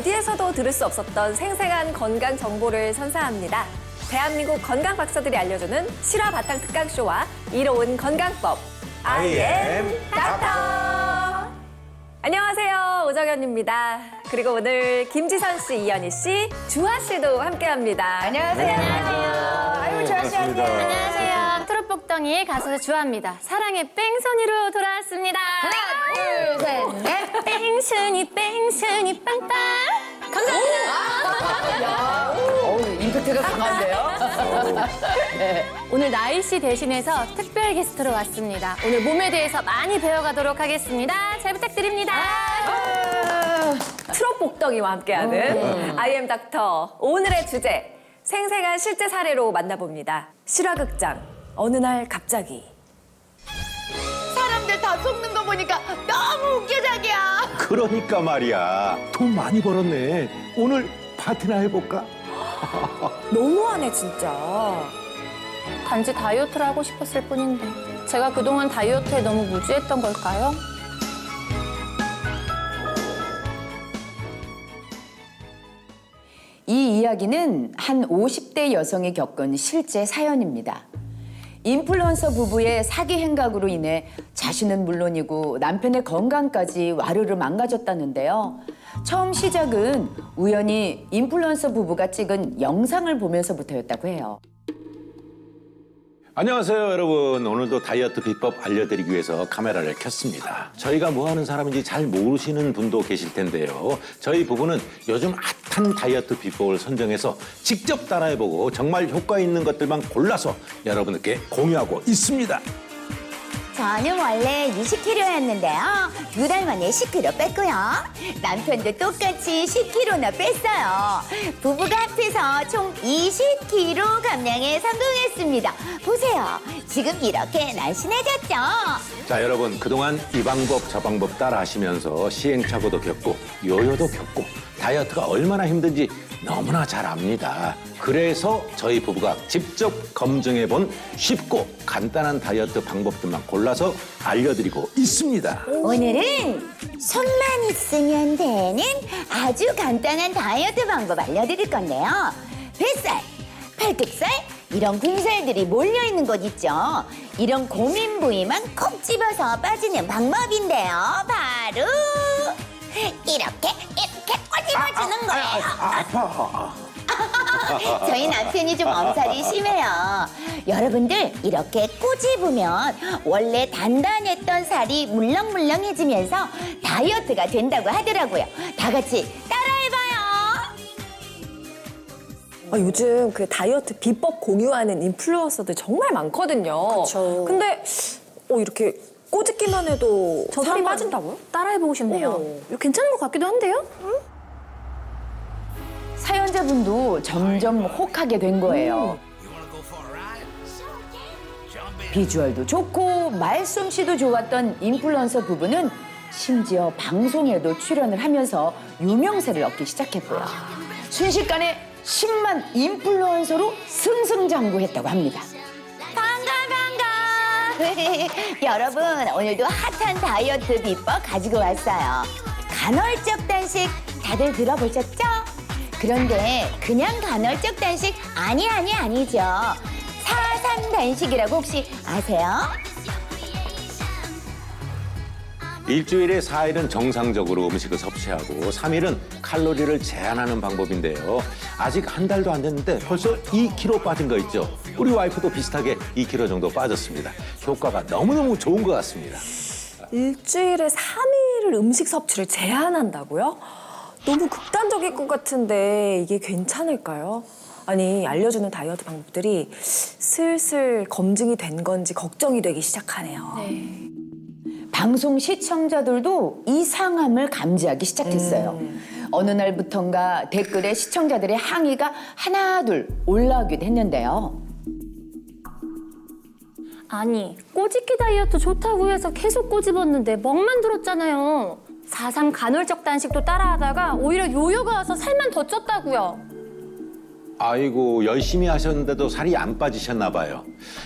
어디에서도 들을 수 없었던 생생한 건강 정보를 선사합니다. 대한민국 건강 박사들이 알려주는 실화 바탕 특강쇼와 이로운 건강법. I am 닥터. 안녕하세요, 오정현입니다. 그리고 오늘 김지선 씨, 이현희 씨, 주아 씨도 함께합니다. 안녕하세요. 아유, 주아 씨 안녕. 안녕하세요. 트롯복덩이 가수 주아입니다. 사랑의 뺑소니로 돌아왔습니다. 하나, 둘, 셋, 넷. 뺑소니 빵빵. 감사합니다. 임팩트가 강한데요? 오늘 나이 씨 대신해서 특별 게스트로 왔습니다. 오늘 몸에 대해서 많이 배워가도록 하겠습니다. 잘 부탁드립니다. 트롯 복덩이와 함께하는 I am 닥터. 오늘의 주제, 생생한 실제 사례로 만나봅니다. 실화극장, 어느 날 갑자기. 사람들 다 속는 거 보니까 너무 웃겨, 자기야. 그러니까 말이야. 돈 많이 벌었네. 오늘 파티나 해볼까? 너무하네, 진짜. 단지 다이어트를 하고 싶었을 뿐인데 제가 그동안 다이어트에 너무 무지했던 걸까요? 이 이야기는 한 50대 여성이 겪은 실제 사연입니다. 인플루언서 부부의 사기 행각으로 인해 자신은 물론이고 남편의 건강까지 와르르 망가졌다는데요. 처음 시작은 우연히 인플루언서 부부가 찍은 영상을 보면서부터였다고 해요. 안녕하세요, 여러분. 오늘도 다이어트 비법 알려드리기 위해서 카메라를 켰습니다. 저희가 뭐 하는 사람인지 잘 모르시는 분도 계실 텐데요. 저희 부부는 요즘 핫한 다이어트 비법을 선정해서 직접 따라해보고 정말 효과 있는 것들만 골라서 여러분들께 공유하고 있습니다. 저는 원래 60kg였는데요. 2달 만에 10kg 뺐고요. 남편도 똑같이 10kg나 뺐어요. 부부가 합해서 총 20kg 감량에 성공했습니다. 보세요. 지금 이렇게 날씬해졌죠? 자, 여러분, 그동안 이 방법 저 방법 따라 하시면서 시행착오도 겪고 요요도 겪고 다이어트가 얼마나 힘든지 너무나 잘 압니다. 그래서 저희 부부가 직접 검증해본 쉽고 간단한 다이어트 방법들만 골라서 알려드리고 있습니다. 오늘은 손만 있으면 되는 아주 간단한 다이어트 방법 알려드릴 건데요. 뱃살, 팔뚝살, 이런 군살들이 몰려있는 곳 있죠. 이런 고민 부위만 콕 집어서 빠지는 방법인데요. 바로 이렇게 꼬집어주는 거예요. 아파. 저희 남편이 좀 엄살이 심해요. 여러분들 이렇게 꼬집으면 원래 단단했던 살이 물렁물렁해지면서 다이어트가 된다고 하더라고요. 다 같이 따라해봐요. 요즘 그 다이어트 비법 공유하는 인플루언서들 정말 많거든요. 그쵸. 근데 이렇게 꼬집기만 해도 살이 한번 빠진다고요? 따라해보고 싶네요. 이거 괜찮은 것 같기도 한데요? 사연자분도 점점 혹하게 된 거예요. 비주얼도 좋고 말솜씨도 좋았던 인플루언서 부부는 심지어 방송에도 출연을 하면서 유명세를 얻기 시작했고요. 순식간에 10만 인플루언서로 승승장구했다고 합니다. 여러분 오늘도 핫한 다이어트 비법 가지고 왔어요. 간헐적 단식 다들 들어보셨죠? 그런데 그냥 간헐적 단식 아니죠. 4-3 단식이라고 혹시 아세요? 일주일에 4일은 정상적으로 음식을 섭취하고 3일은 칼로리를 제한하는 방법인데요. 아직 한 달도 안 됐는데 벌써 2kg 빠진 거 있죠? 우리 와이프도 비슷하게 2kg 정도 빠졌습니다. 효과가 너무너무 좋은 것 같습니다. 일주일에 3일을 음식 섭취를 제한한다고요? 너무 극단적일 것 같은데 이게 괜찮을까요? 아니, 알려주는 다이어트 방법들이 슬슬 검증이 된 건지 걱정이 되기 시작하네요. 방송 시청자들도 이상함을 감지하기 시작했어요. 어느 날부턴가 댓글에 시청자들의 항의가 하나둘 올라오기도 했는데요. 아니, 꼬집기 다이어트 좋다고 해서 계속 꼬집었는데 멍만 들었잖아요. 4-3 간헐적 단식도 따라하다가 오히려 요요가 와서 살만 더 쪘다고요. 아이고, 열심히 하셨는데도 살이 안 빠지셨나 봐요.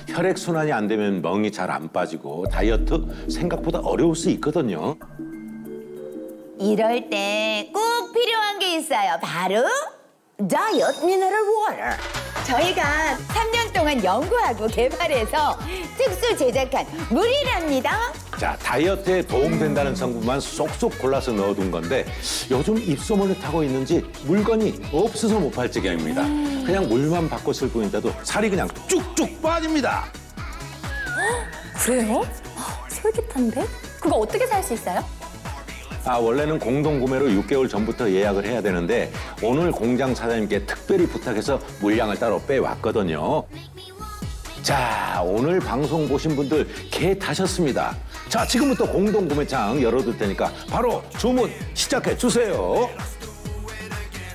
혈액순환이 안 되면 멍이 잘 안 빠지고 다이어트 생각보다 어려울 수 있거든요. 이럴 때 꼭 필요한 게 있어요. 바로 다이어트 미네랄 워터. 저희가 3년 동안 연구하고 개발해서 특수 제작한 물이랍니다. 자, 다이어트에 도움된다는 성분만 쏙쏙 골라서 넣어둔 건데 요즘 입소문을 타고 있는지 물건이 없어서 못 팔 지경입니다. 그냥 물만 바꿔 쓸 뿐인데도 살이 그냥 쭉쭉 빠집니다. 그래요? 솔깃한데? 그거 어떻게 살 수 있어요? 원래는 공동구매로 6개월 전부터 예약을 해야 되는데 오늘 공장 사장님께 특별히 부탁해서 물량을 따로 빼왔거든요. 자, 오늘 방송 보신 분들 개 타셨습니다. 자, 지금부터 공동구매창 열어둘 테니까 바로 주문 시작해 주세요.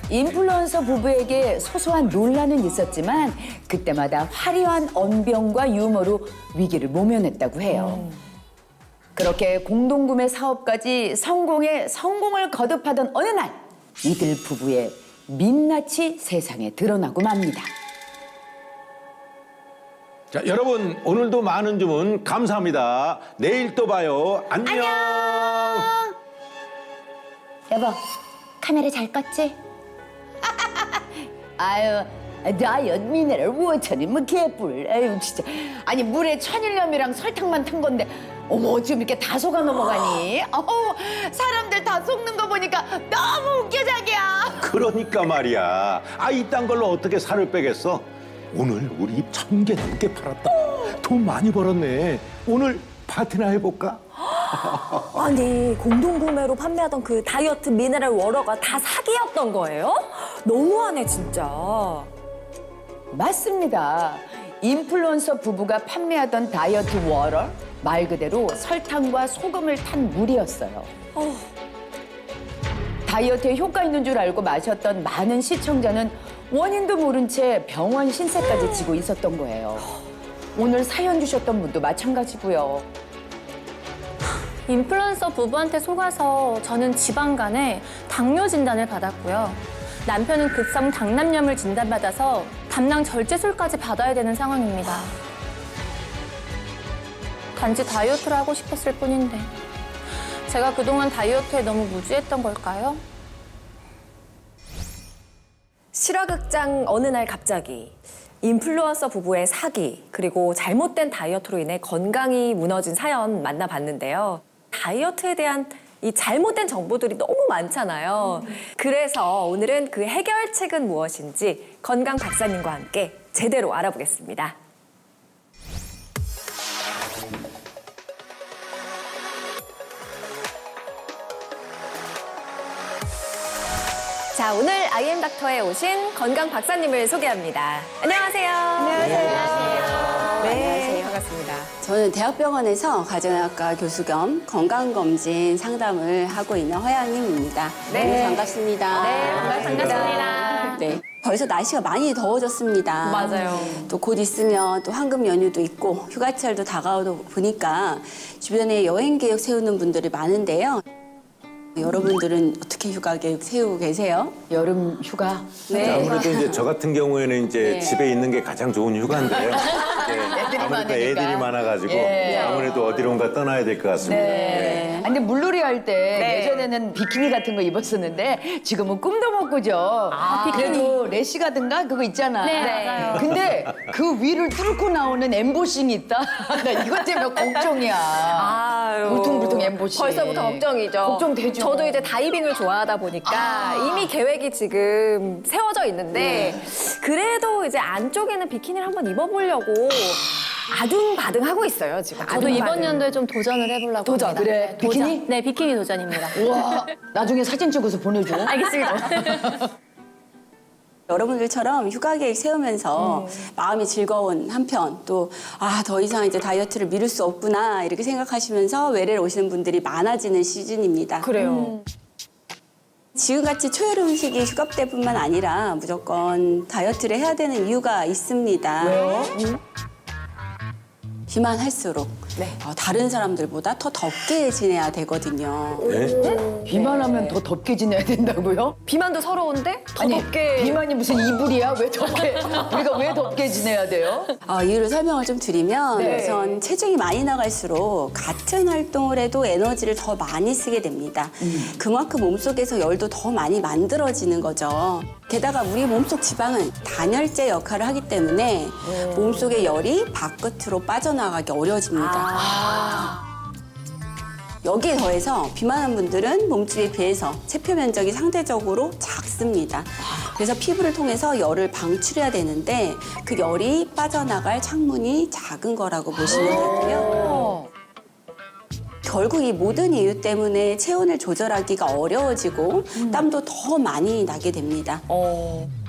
인플루언서 부부에게 소소한 논란은 있었지만 그때마다 화려한 언변과 유머로 위기를 모면했다고 해요. 그렇게 공동구매 사업까지 성공을 거듭하던 어느 날 이들 부부의 민낯이 세상에 드러나고 맙니다. 자, 여러분 오늘도 많은 주문 감사합니다. 내일 또 봐요. 안녕. 여보, 카메라 잘 껐지? 아유, 다이어트 미네랄 워터니 뭐 개뿔. 아유 진짜. 아니 물에 천일염이랑 설탕만 탄 건데 어머 지금 이렇게 다 속아 넘어가니? 어우 사람들 다 속는 거 보니까 너무 웃겨 자기야. 그러니까 말이야. 이딴 걸로 어떻게 살을 빼겠어? 오늘 우리 입 1000개 넘게 팔았다. 돈 많이 벌었네. 오늘 파티나 해볼까? 아니, 공동구매로 판매하던 그 다이어트 미네랄 워터가 다 사기였던 거예요? 너무하네, 진짜. 맞습니다. 인플루언서 부부가 판매하던 다이어트 워터 말 그대로 설탕과 소금을 탄 물이었어요. 다이어트에 효과 있는 줄 알고 마셨던 많은 시청자는 원인도 모른 채 병원 신세까지 지고 있었던 거예요. 오늘 사연 주셨던 분도 마찬가지고요. 인플루언서 부부한테 속아서 저는 지방간에 당뇨 진단을 받았고요. 남편은 급성 당남염을 진단받아서 담낭 절제술까지 받아야 되는 상황입니다. 단지 다이어트를 하고 싶었을 뿐인데 제가 그동안 다이어트에 너무 무지했던 걸까요? 실화극장 어느 날 갑자기 인플루언서 부부의 사기 그리고 잘못된 다이어트로 인해 건강이 무너진 사연 만나봤는데요. 다이어트에 대한 이 잘못된 정보들이 너무 많잖아요. 그래서 오늘은 그 해결책은 무엇인지 건강 박사님과 함께 제대로 알아보겠습니다. 자, 오늘 IM 닥터에 오신 건강 박사님을 소개합니다. 안녕하세요. 안녕하세요. 네, 반갑습니다. 저는 대학병원에서 가정의학과 교수 겸 건강검진 상담을 하고 있는 허양임입니다. 네. 반갑습니다. 네, 반갑습니다. 네. 벌써 날씨가 많이 더워졌습니다. 맞아요. 또 곧 있으면 또 황금 연휴도 있고 휴가철도 다가오다 보니까 주변에 여행 계획 세우는 분들이 많은데요. 여러분들은 어떻게 휴가 계획 세우고 계세요? 여름 휴가. 네. 아무래도 이제 저 같은 경우에는 이제 네. 집에 있는 게 가장 좋은 휴가인데요. 아무래도 많으니까. 애들이 많아가지고 예. 아무래도 어디론가 떠나야 될 것 같습니다. 네. 근데 물놀이 할 때 예전에는 비키니 같은 거 입었었는데 지금은 꿈도 못 꾸죠. 그래도 래시 가든가 그거 있잖아. 네, 맞아요. 근데 그 위를 뚫고 나오는 엠보싱이 있다. 나 이것 때문에 걱정이야. 아유. 울퉁불퉁 엠보싱. 벌써부터 걱정이죠. 걱정되죠. 저도 이제 다이빙을 좋아하다 보니까 이미 계획이 지금 세워져 있는데 그래도 이제 안쪽에는 비키니를 한번 입어보려고 아둥바둥 하고 있어요, 지금. 저도 이번 아둥바둥. 연도에 좀 도전을 해보려고 도전. 합니다. 그래, 네, 비키니? 도전. 네, 비키니 도전입니다. 우와, 나중에 사진 찍어서 보내줘. 알겠습니다. 여러분들처럼 휴가 계획 세우면서 마음이 즐거운 한편 또 더 이상 이제 다이어트를 미룰 수 없구나 이렇게 생각하시면서 외래를 오시는 분들이 많아지는 시즌입니다. 그래요. 지금같이 초여름 음식이 휴가 때뿐만 아니라 무조건 다이어트를 해야 되는 이유가 있습니다. 왜요? 비만할수록 다른 사람들보다 더 덥게 지내야 되거든요. 네? 비만하면 더 덥게 지내야 된다고요? 비만도 서러운데 더 아니, 덥게. 비만이 무슨 이불이야? 왜 덥게, 우리가 왜 덥게 지내야 돼요? 이유를 설명을 좀 드리면 네. 우선 체중이 많이 나갈수록 같은 활동을 해도 에너지를 더 많이 쓰게 됩니다. 그만큼 몸속에서 열도 더 많이 만들어지는 거죠. 게다가 우리 몸속 지방은 단열재 역할을 하기 때문에 몸속의 열이 바깥으로 빠져나가기 어려워집니다. 여기에 더해서 비만한 분들은 몸집에 비해서 체표 면적이 상대적으로 작습니다. 그래서 피부를 통해서 열을 방출해야 되는데 그 열이 빠져나갈 창문이 작은 거라고 보시면 되고요. 결국 이 모든 이유 때문에 체온을 조절하기가 어려워지고 땀도 더 많이 나게 됩니다.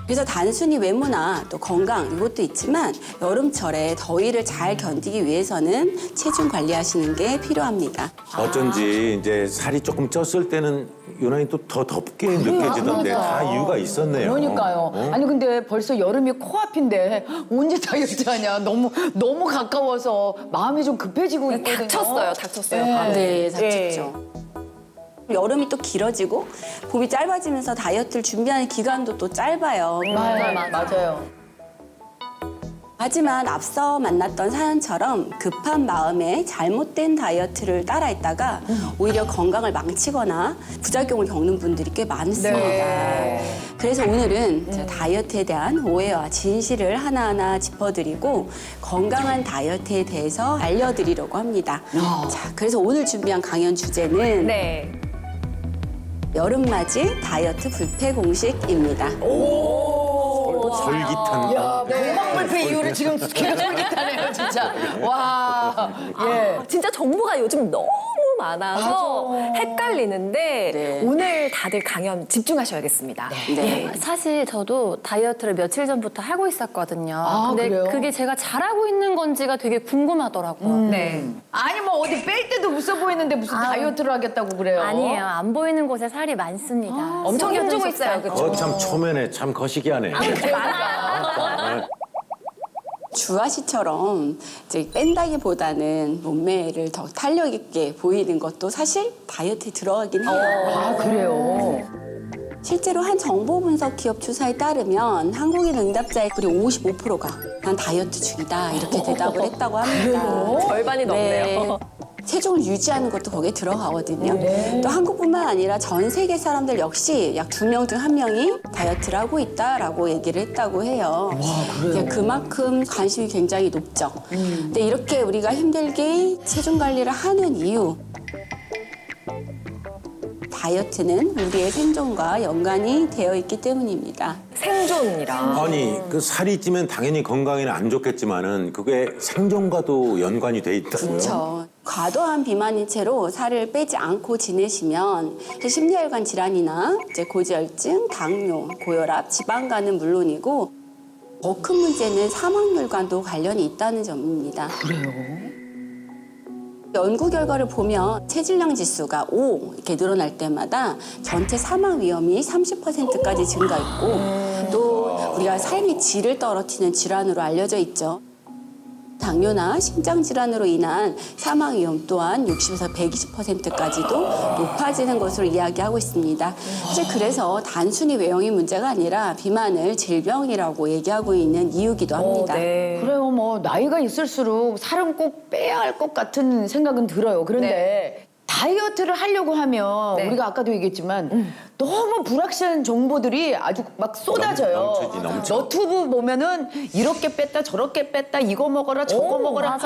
그래서 단순히 외모나 또 건강 이것도 있지만 여름철에 더위를 잘 견디기 위해서는 체중 관리하시는 게 필요합니다. 어쩐지 이제 살이 조금 쪘을 때는 유난히 또 더 덥게 느껴지던데 다 이유가 있었네요. 그러니까요. 아니 근데 벌써 여름이 코앞인데 언제 다이어트 하냐? 너무 가까워서 마음이 좀 급해지고 있거든요. 닥쳤어요. 네, 닥쳤죠. 여름이 또 길어지고 봄이 짧아지면서 다이어트를 준비하는 기간도 또 짧아요. 맞아요. 하지만 앞서 만났던 사연처럼 급한 마음에 잘못된 다이어트를 따라했다가 오히려 건강을 망치거나 부작용을 겪는 분들이 꽤 많습니다. 그래서 오늘은 제가 다이어트에 대한 오해와 진실을 하나하나 짚어드리고 건강한 다이어트에 대해서 알려드리려고 합니다. 자, 그래서 오늘 준비한 강연 주제는 네. 여름맞이 다이어트 불패 공식입니다. 솔깃한. 야, 건강불패 이후로 지금 기가 솔깃하네요, 진짜. 와, 예. 진짜 정보가 요즘 너무 많아서 헷갈리는데 네. 오늘 다들 강연 집중하셔야겠습니다. 네. 사실 저도 다이어트를 며칠 전부터 하고 있었거든요. 근데 그래요? 그게 제가 잘하고 있는 건지가 되게 궁금하더라고요. 네. 아니 뭐 어디 뺄 때도 없어 보이는데 무슨 다이어트를 하겠다고 그래요? 아니에요. 안 보이는 곳에 살이 많습니다. 엄청 힘주고 있어요. 그쵸? 참 초면에 참 거시기하네. 주아 씨처럼 이제 뺀다기보다는 몸매를 더 탄력 있게 보이는 것도 사실 다이어트에 들어가긴 해요. 아, 그래요? 실제로 한 정보 분석 기업 조사에 따르면 한국인 응답자의 거의 55%가 난 다이어트 중이다 이렇게 대답을 했다고 합니다. 절반이 넘네요. 체중을 유지하는 것도 거기에 들어가거든요. 또 한국뿐만 아니라 전 세계 사람들 역시 약 2명 중 1명이 다이어트를 하고 있다라고 얘기를 했다고 해요. 이제 그만큼 관심이 굉장히 높죠. 근데 이렇게 우리가 힘들게 체중 관리를 하는 이유 다이어트는 우리의 생존과 연관이 되어 있기 때문입니다. 생존이랑. 아니 그 살이 찌면 당연히 건강에는 안 좋겠지만은 그게 생존과도 연관이 돼 있다고요? 그렇죠. 과도한 비만인 채로 살을 빼지 않고 지내시면 심리혈관 질환이나 이제 고지혈증, 당뇨, 고혈압, 지방간은 물론이고 더 큰 문제는 사망률과도 관련이 있다는 점입니다. 그래요? 연구 결과를 보면 체질량 지수가 5 이렇게 늘어날 때마다 전체 사망 위험이 30%까지 증가했고 또 우리가 삶의 질을 떨어뜨리는 질환으로 알려져 있죠. 당뇨나 심장질환으로 인한 사망 위험 또한 60에서 120%까지도 높아지는 것으로 이야기하고 있습니다. 사실 그래서 단순히 외형이 문제가 아니라 비만을 질병이라고 얘기하고 있는 이유기도 합니다. 그래요, 뭐 나이가 있을수록 살은 꼭 빼야 할 것 같은 생각은 들어요. 그런데 다이어트를 하려고 하면 우리가 아까도 얘기했지만 너무 불확실한 정보들이 아주 막 쏟아져요. 넘쳐. 너튜브 보면은 이렇게 뺐다 저렇게 뺐다 이거 먹어라 저거 먹어라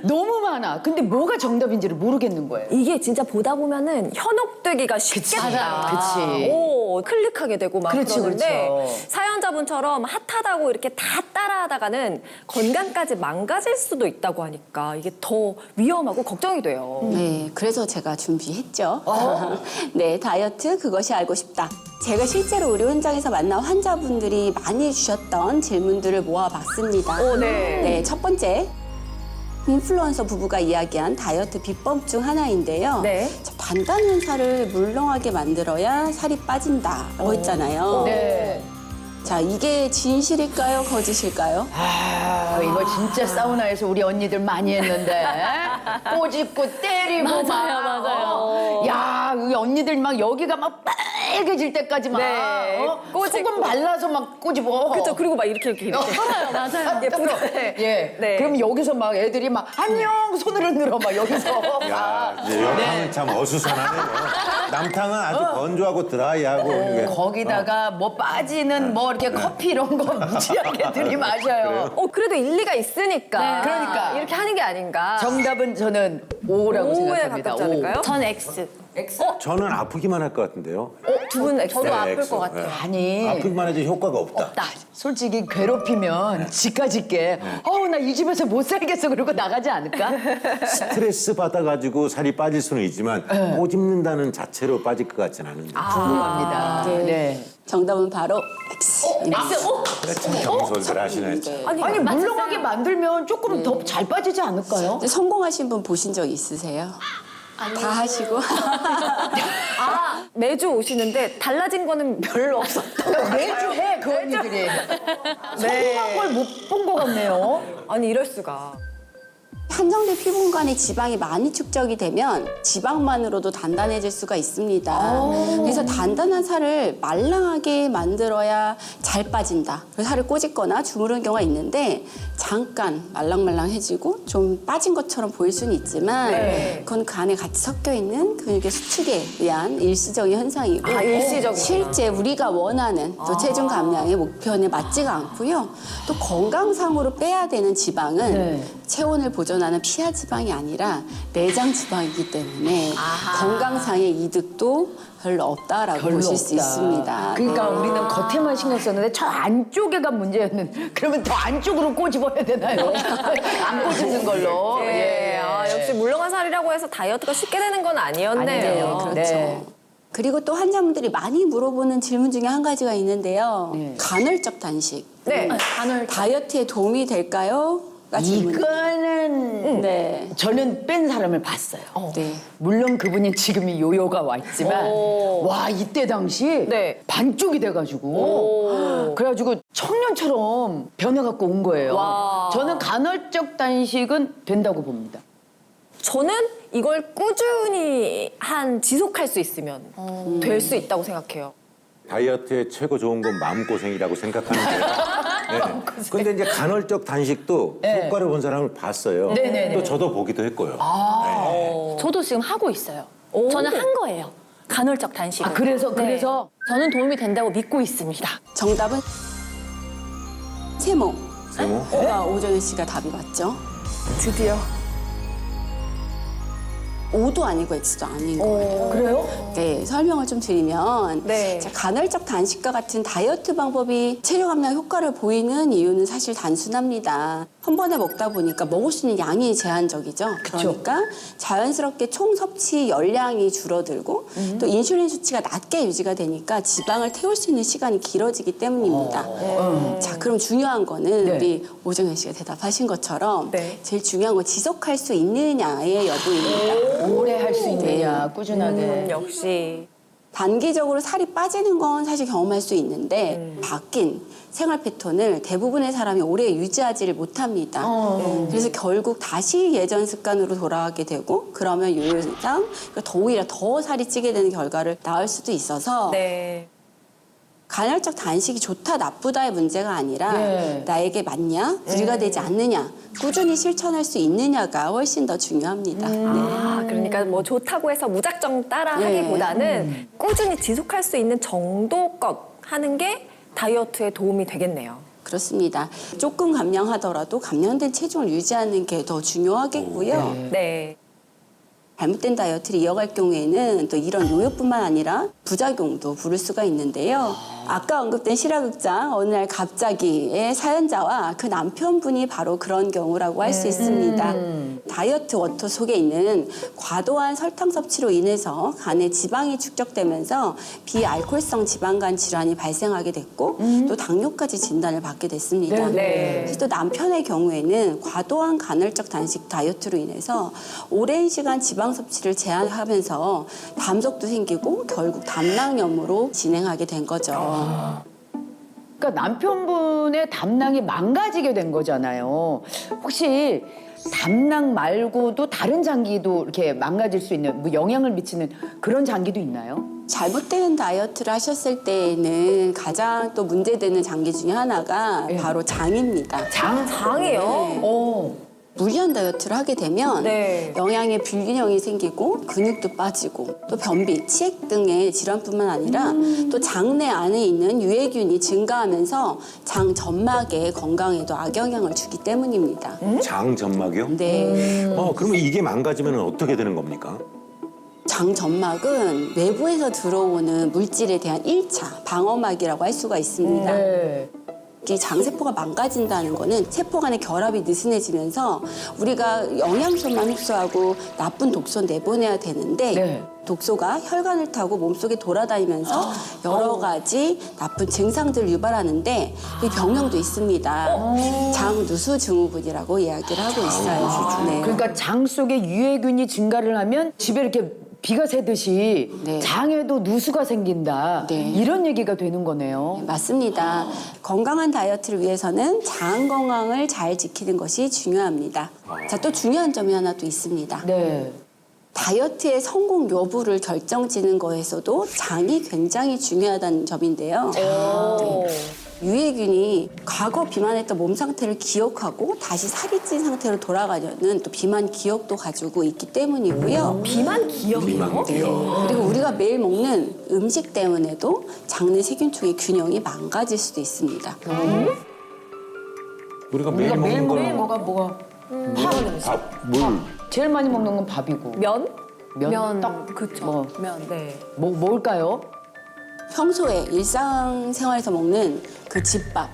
너무 많아. 근데 뭐가 정답인지를 모르겠는 거예요. 이게 진짜 보다 보면은 현혹되기가 쉽겠다. 그치. 오, 클릭하게 되고 막 그렇지, 그러는데 그렇죠. 사연자분처럼 핫하다고 이렇게 다 따라하다가는 건강까지 망가질 수도 있다고 하니까 이게 더 위험하고 걱정이 돼요. 네, 그래서 제가 준비했죠. 네, 다이어트 그것이 알고 싶다. 제가 실제로 의료 현장에서 만난 환자분들이 많이 주셨던 질문들을 모아봤습니다. 네, 첫 번째. 인플루언서 부부가 이야기한 다이어트 비법 중 하나인데요. 네. 단단한 살을 물렁하게 만들어야 살이 빠진다고 했잖아요. 네. 자, 이게 진실일까요? 거짓일까요? 아, 이거 진짜 사우나에서 우리 언니들 많이 했는데. 꼬집고 때리고 맞아요. 야, 우리 언니들 막 여기가 막 빨개질 때까지 막 네, 소금 발라서 막 꼬집어. 그렇죠. 그리고 막 이렇게. 맞아요. 예쁘게. 예. 네. 그럼 여기서 막 애들이 막 안녕 손을 흔들어 막 여기서. 야, 이제 여탕은 참 어수선하네요. 남탕은 아주 건조하고 드라이하고. 이게. 거기다가 뭐 빠지는 뭐 이렇게 커피 이런 거 무지하게 들이마셔요. 그래도 일리가 있으니까. 네. 그러니까. 이렇게 하는 게 아닌가. 정답은 저는 O라고 오에 생각합니다. 가깝지 않을까요? 전 X. 저는 아프기만 할 것 같은데요. 두 분 X. 저도 아플 X. 것 같아요. 아니. 아프기만 하지 효과가 없다. 솔직히 괴롭히면 지까짓게 나 이 집에서 못 살겠어 그러고 나가지 않을까? 스트레스 받아가지고 살이 빠질 수는 있지만 꼬집는다는 자체로 빠질 것 같지는 않은데. 궁금합니다. 네. 정답은 바로 X. 참 경솔들 하시네. 아니 물렁하게 만들면 조금 더 잘 빠지지 않을까요? 성공하신 분 보신 적 있으세요? 다 하시고. 매주 오시는데 달라진 거는 별로 없었다. 매주 해 그 언니들이. 성공한 걸 못 본 것 같네요. 아니 이럴 수가. 한정된 피부관에 지방이 많이 축적이 되면 지방만으로도 단단해질 수가 있습니다. 그래서 단단한 살을 말랑하게 만들어야 잘 빠진다. 그래서 살을 꼬집거나 주무르는 경우가 있는데 잠깐 말랑말랑해지고 좀 빠진 것처럼 보일 수는 있지만 그건 그 안에 같이 섞여 있는 근육의 수축에 의한 일시적인 현상이고 일시적이구나. 실제 우리가 원하는 또 체중 감량의 목표에 맞지가 않고요. 또 건강상으로 빼야 되는 지방은 체온을 보존하는 피하 지방이 아니라 내장 지방이기 때문에 건강상의 이득도 별로 없다라고 보실 수 있습니다. 그러니까 우리는 겉에만 신경 썼는데 저 안쪽에가 문제였는. 그러면 더 안쪽으로 꼬집어야 되나요? 안 꼬집는 걸로. 예. 역시 물렁한 살이라고 해서 다이어트가 쉽게 되는 건 아니었네요. 아니네요. 그렇죠. 네. 그리고 또 환자분들이 많이 물어보는 질문 중에 한 가지가 있는데요. 간헐적 단식. 네. 다이어트에 도움이 될까요? 이거는 네. 저는 뺀 사람을 봤어요. 네. 물론 그분이 지금이 요요가 와 있지만 와 이때 당시 네. 반쪽이 돼가지고 그래가지고 청년처럼 변해갖고 온 거예요. 와. 저는 간헐적 단식은 된다고 봅니다. 저는 이걸 꾸준히 지속할 수 있으면 될 수 있다고 생각해요. 다이어트에 최고 좋은 건 마음고생이라고 생각하는데. 근데 이제 간헐적 단식도 효과를 본 사람을 봤어요. 네네네. 또 저도 보기도 했고요. 저도 지금 하고 있어요. 저는 한 거예요. 간헐적 단식을. 아 그래서 저는 도움이 된다고 믿고 있습니다. 정답은 세모. 세모? 오정현 씨가 답이 맞죠? 드디어. O도 아니고 X도 아닌 거예요. 그래요? 네, 설명을 좀 드리면 네. 자, 간헐적 단식과 같은 다이어트 방법이 체중 감량 효과를 보이는 이유는 사실 단순합니다. 한 번에 먹다 보니까 먹을 수 있는 양이 제한적이죠. 그러니까 자연스럽게 총 섭취 열량이 줄어들고 또 인슐린 수치가 낮게 유지가 되니까 지방을 태울 수 있는 시간이 길어지기 때문입니다. 자, 그럼 중요한 거는 네. 우리 오정현 씨가 대답하신 것처럼 네. 제일 중요한 건 지속할 수 있느냐의 여부입니다. 오래 할 수 있느냐 꾸준하게. 역시. 단기적으로 살이 빠지는 건 사실 경험할 수 있는데 바뀐 생활 패턴을 대부분의 사람이 오래 유지하지를 못합니다. 그래서 결국 다시 예전 습관으로 돌아가게 되고 그러면 요요상 오히려 더 살이 찌게 되는 결과를 낳을 수도 있어서 네. 간헐적 단식이 좋다 나쁘다의 문제가 아니라 네. 나에게 맞냐 무리가 되지 않느냐 꾸준히 실천할 수 있느냐가 훨씬 더 중요합니다. 네. 그러니까 뭐 좋다고 해서 무작정 따라 하기보다는 꾸준히 지속할 수 있는 정도껏 하는 게 다이어트에 도움이 되겠네요. 그렇습니다. 조금 감량하더라도 감량된 체중을 유지하는 게 더 중요하겠고요. 네. 잘못된 다이어트를 이어갈 경우에는 또 이런 요요뿐만 아니라 부작용도 부를 수가 있는데요. 아까 언급된 실화극장 어느 날 갑자기의 사연자와 그 남편분이 바로 그런 경우라고 할 수 있습니다. 다이어트 워터 속에 있는 과도한 설탕 섭취로 인해서 간에 지방이 축적되면서 비알코올성 지방간 질환이 발생하게 됐고 또 당뇨까지 진단을 받게 됐습니다. 네. 또 남편의 경우에는 과도한 간헐적 단식 다이어트로 인해서 오랜 시간 지방 섭취를 제한하면서 담석도 생기고 결국 담낭염으로 진행하게 된 거죠. 그러니까 남편분의 담낭이 망가지게 된 거잖아요. 혹시 담낭 말고도 다른 장기도 이렇게 망가질 수 있는 뭐 영향을 미치는 그런 장기도 있나요? 잘못된 다이어트를 하셨을 때에는 가장 또 문제되는 장기 중에 하나가 바로 장입니다. 장이에요? 어. 무리한 다이어트를 하게 되면 네. 영양의 불균형이 생기고 근육도 빠지고 또 변비, 치액 등의 질환뿐만 아니라 또 장내 안에 있는 유해균이 증가하면서 장 점막의 건강에도 악영향을 주기 때문입니다. 장 점막이요? 네. 그러면 이게 망가지면 어떻게 되는 겁니까? 장 점막은 외부에서 들어오는 물질에 대한 1차 방어막이라고 할 수가 있습니다. 네. 이 장세포가 망가진다는 거는 세포 간의 결합이 느슨해지면서 우리가 영양소만 흡수하고 나쁜 독소 내보내야 되는데 네. 독소가 혈관을 타고 몸속에 돌아다니면서 여러 가지 나쁜 증상들을 유발하는데 이 병명도 있습니다. 장누수 증후군이라고 이야기를 하고 있어요. 네. 그러니까 장 속에 유해균이 증가를 하면 집에 이렇게 비가 새듯이 네. 장에도 누수가 생긴다. 네. 이런 얘기가 되는 거네요. 맞습니다. 건강한 다이어트를 위해서는 장 건강을 잘 지키는 것이 중요합니다. 자, 또 중요한 점이 하나 또 있습니다. 네. 다이어트의 성공 여부를 결정짓는 거에서도 장이 굉장히 중요하다는 점인데요. 유해균이 과거 비만했던 몸 상태를 기억하고 다시 살이 찐 상태로 돌아가려는 또 비만 기억도 가지고 있기 때문이고요. 비만 기억이요? 네. 그리고 우리가 매일 먹는 음식 때문에도 장내 세균총의 균형이 망가질 수도 있습니다. 우리가 매일 먹는 걸 뭐가 밥, 물. 제일 많이 먹는 건 밥이고. 면? 면, 떡, 그쵸. 뭐. 면, 네. 뭘까요? 평소에 일상생활에서 먹는 그 집밥.